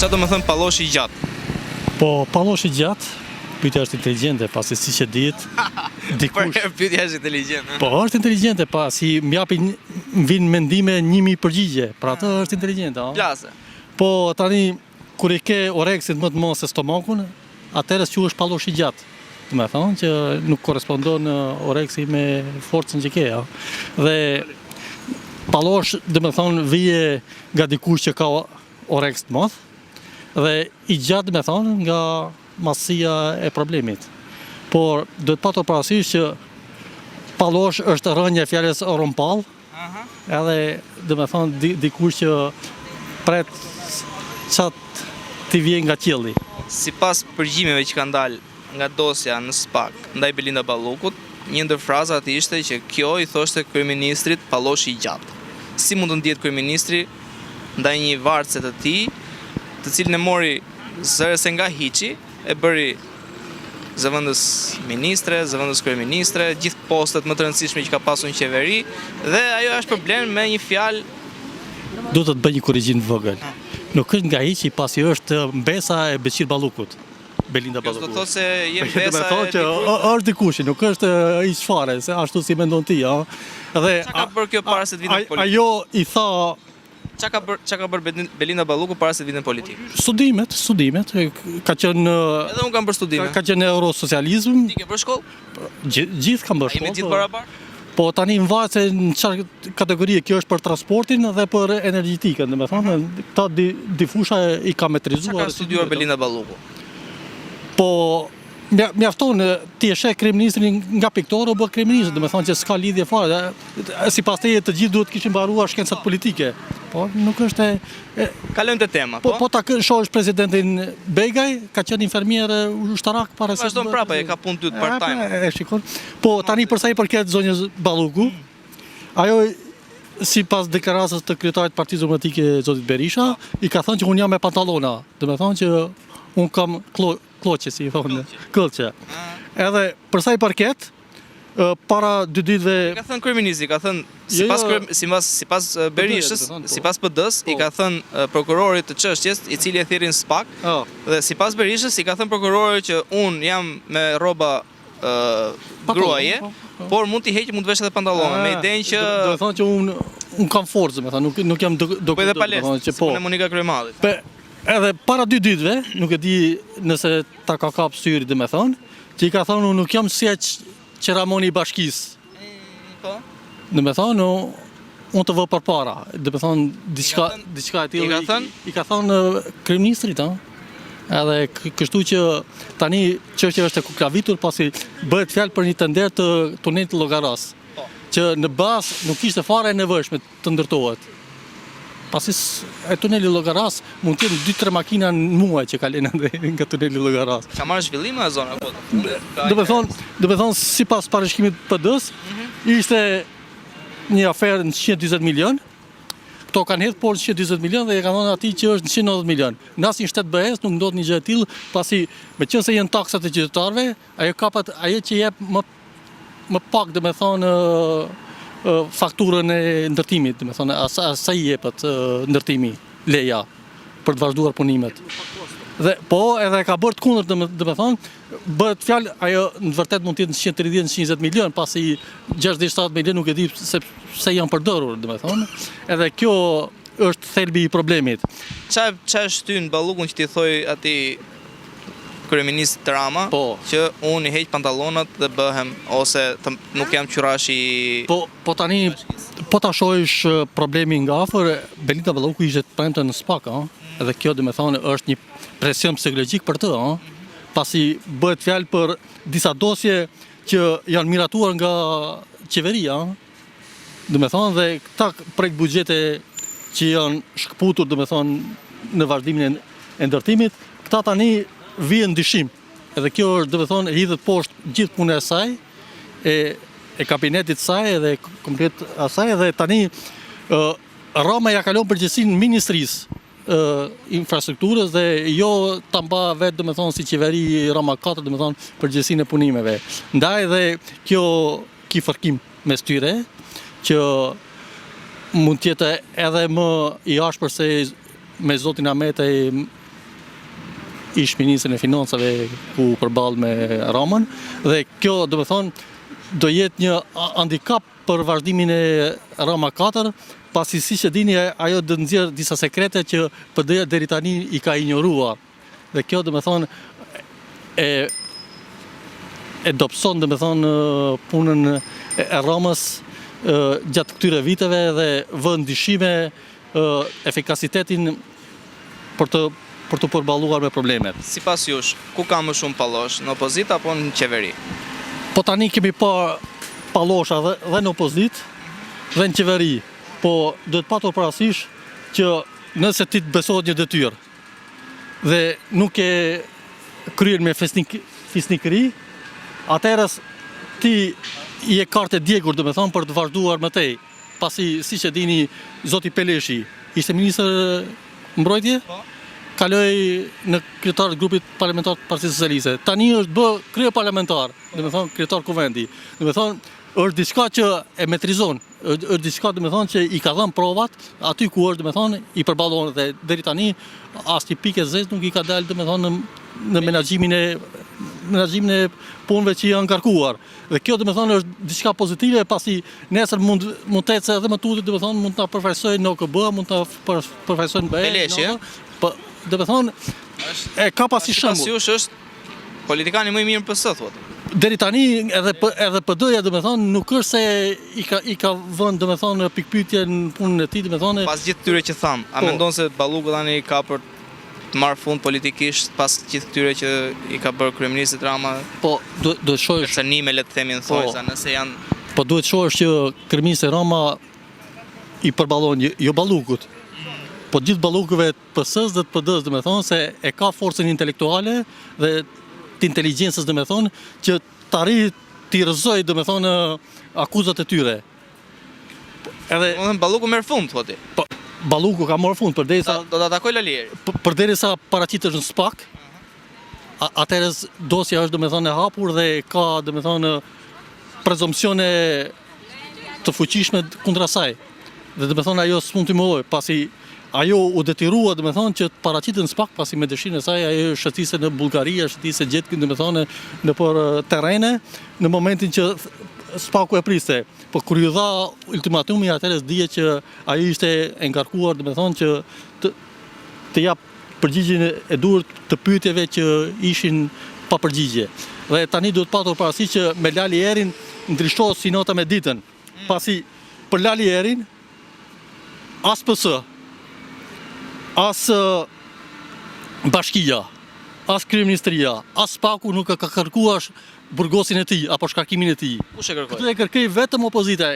Çfarë do të thënë palloshi i gjatë? Po, palloshi i gjatë, pyetja është inteligjente, pasi siç e dihet, dikush. Pyetja është inteligjente. Po, është inteligjente, pasi m'japin vin mendime 1000 përgjigje, pra atë është inteligjente, a? Plase. Po, tani kur i ke oreksin më të madh se stomakun, atëherë quhesh palloshi i gjatë. Do të thonë që nuk korrespondon oreksi me forcën që ke, a? Dhe pallosh, do të thonë, vije nga dikush që ka oreks të madh, dhe i gjatë, do të thonë, nga masia e problemit. Por duhet patur parasysh që pallosh është rënja e fjalës rompall, edhe do të thonë dikush që pret çat t'i vjen nga qielli. Sipas përgjimeve që kanë dalë nga dosja në SPAK ndaj Belinda Ballukut, një ndër frazat ishte që kjo i thoshte kryeministrit palloshi i gjatë. Si mund të ndihet kryeministri ndaj një vartëse të tij, të cilin e mori zërëse nga hiçi, e bëri zëvendës ministre, zëvendës kryeministre, gjithë postet më të rëndësishme që ka pasur në qeveri, dhe ajo është problem me një fjalë. Duhet të bëj një korrigjim të vogël. Nuk është nga hiçi, pasi është mbesa e Beqir Ballukut. Belinda Ballukut. Do të thotë se je mbesa e që është dikush, nuk është hiç fare, se ashtu si mendon ti, a? Dhe çka ka bërë kjo para se të vinë në politikë? Ajo i tha Çka ka bërë Belinda Balluku para se të vinë në politikë? Studimet, ka qenë edhe unë kam bërë studime. Ka qenë eurosocializëm. Ti ke bërë shkollë? Gjithë kam bërë shkollë. Jemi gjithë barabartë? Po tani më varet se në çfarë kategori kjo është për transportin dhe për energjetikën, domethënë këta di fusha i ka metrizuar. Çka ka studiuar Belinda Balluku? Po mjafton ti e sheh kryeministrin nga piktorë u bë kryeminist, domethënë që s'ka lidhje fare. Sipas teje të gjithë duhet kishin mbaruar shkencat politike. Po nuk është Kalojmë te tema, po. Po ta shohësh presidentin Begaj, ka qenë infermier ushtarak para se. Vazhdon prapë, ka punë dytë part-time. E shikon. Po tani për sa i përket zonjës Balluku, ajo sipas deklaratës të kryetarit të Partisë Demokratike zotit Berisha, i ka thënë që unë jam me pantallona. Domethënë që unë kam kloqe, si thonë, këllqe. Edhe për sa i përket, para 2 ditëve... Ka thënë kryeministri, ka thënë, sipas Berishës, sipas PD-s, i ka thënë prokurorit të çështjes, i cili e thirrin SPAK, dhe sipas Berishës, i ka thënë prokurorit që unë jam me rroba gruaje, por mund t'i heq, mund të vesh edhe pantallona, me idenë që... Do të thonë që unë kam forcë, nuk jam po edhe palestë, si punë e Monika Kryemadit. Edhe para 2 ditëve, nuk e di nëse ta ka kap syri, dhe me thonë, që i ka thonë unë nuk jam si e Qeramoni i bashkisë. Po? Dhe me thonë, unë të vë për para. Dhe me thonë, diçka e tillë. I ka thonë kryeministrit, edhe kështu që tani çështja është e kuklavitur, pasi bëhet fjalë për një tender të tunelit të Llogaras, që në bazë nuk ishte fare e nevojshme të ndërtohet. Pasi e tuneli Llogaras mund të jenë 2-3 makina në muaj që kalojnë nga tuneli Llogaras. Ka marrë zhvillim në zonë apo? Do të thonë sipas parashikimit të PD-s, ishte një aferë në 140 milion. Kto kanë hedhur por 140 milion dhe e kanë dhënë atij që është 190 milion. Në asnjë shtet BE-s nuk ndodh një gjë e tillë, pasi meqense janë taksat e qytetarëve, ajo kapat ajo që jep më pak, domethënë fakturën e ndërtimit, domethënë sa i jepet ndërtimi leja për të vazhduar punimet. Dhe po edhe ka bërë të kundërt, domethënë bëhet fjalë ajo në vërtet mund të jetë 130-120 milion, pasi 60-70 milion nuk e di se janë përdorur, domethënë. Edhe kjo është thelbi i problemit. Çfarë shtyn Ballukun që ti thoi atij kryeminist Rama, që unë i heq pantallonat dhe bëhem, ose nuk jam qyrashi... Po tani, po ta shohësh problemin nga afër, Belinda Balluku ishte të premte në SPAK, edhe kjo dhe me thonë është një presion psikologjik për të, pasi bëhet fjalë për disa dosje që janë miratuar nga qeveria, dhe me thonë, dhe këta projekt buxhete që janë shkëputur, dhe me thonë, në vazhdimin e ndërtimit, këta tani vjen ndryshim. Edhe kjo është, dhe me thonë, hidhet poshtë gjithë punë e saj, e kabinetit saj edhe komplet asaj, edhe tani Rama ja kalon përgjegjësinë ministrisë infrastrukturës dhe jo ta mba vetë, dhe me thonë, si qeveri Rama 4, dhe me thonë, përgjegjësinë e punimeve. Ndaj dhe kjo ki fërkim mes tyre, që mund tjetë edhe më i ashpër se me zotin Ametej ish ministrin e financave ku përballë me Ramën dhe kjo do të thonë do jetë një handicap për vazhdimin e Rama 4, pasi siç e dini ajo do nxjerr disa sekrete që PD-ja deri tani i ka injoruar. Dhe kjo do të thonë e dobëson do të thonë punën e Ramës gjatë këtyre viteve dhe vë ndryshime efikasitetin për të përballuar me problemet. Sipas jush, ku ka më shumë pallosh, në opozitë apo në qeveri? Po tani kemi pa pallosha dhe në opozitë dhe në qeveri, po duhet patur parasysh që nëse ti të besohet një detyrë dhe nuk e kryen me fisnikëri, atëherë ti i e kartë e djegur, do me thonë, për të vazhduar më tej. Pasi, siç e dini, zoti Peleshi ishte ministër mbrojtje, kaloi në kryetar të grupit parlamentar të Partisë Socialiste. Tani është bë krye parlamentar, do me thonë kryetar kuvendi. Do me thonë është diçka që e metrizon, është diçka do me thonë që i ka dhënë provat aty ku është do me thonë i përballon dhe deri tani asnjë pikë zezë nuk i ka dalë do me thonë në menaxhimin e punëve që janë ngarkuar. Dhe kjo do me thonë është diçka pozitive pasi nesër mund të ecë edhe më tutje do me thonë mund ta përfaqësojë në OKB, mund ta përfaqësojë në BE. Peleshi, po do me thonë e ka pasi shembull. Sipas jush është politikani më i mirë në PS, thotë. Deri tani edhe PD-ja do me thonë nuk është se i ka vënë do me thonë pikpyetje në punën e tij do me thonë. Pas gjithë këtyre që tham, a mendon se Balluku tani ka për të marrë fund politikisht pas gjithë këtyre që i ka bërë kryeministit Rama? Po duhet shohësh Kërcënime le të themi në thojza, nëse janë. Po duhet shohësh që kryeministri Rama i përballon jo Ballukut, po gjithë Ballukuve të PS-s dhe të PD-s do me thonë se e ka forcën intelektuale dhe të inteligjencës do me thonë që të arrijë t'i rrëzoj do me thonë akuzat e tyre. Edhe Balluku merr fund, thotë. Po Balluku ka marrë fund përderisa do ta takoj Lalieri. Përderisa paraqitesh në SPAK, atëherë dosja është do me thonë e hapur dhe ka do me thonë prezumpsione të fuqishme kundra saj. Dhe do me thonë ajo s'mund t'i mohoj, pasi ajo u detyrua do me thonë që të paraqitet në SPAK, pasi me dëshirën e saj ajo shëtiste në Bullgari, shëtiste gjetë do me thonë në për terrene në momentin që SPAK-u e priste. Po kur ju dha ultimatumi atëherë dije që ajo ishte e ngarkuar do me thonë që të jap përgjigjen e duhur të pyetjeve që ishin pa përgjigje. Dhe tani duhet patur parasysh që me Lalierin ndryshohet si nota me ditën. Pasi për Lalierin as PS, as bashkia, as kryeministria, as SPAK-u nuk ka kërkuar burgosin e tij apo shkarkimin e tij. Kush e kërkoi? Këtë e kërkoi vetëm opozita.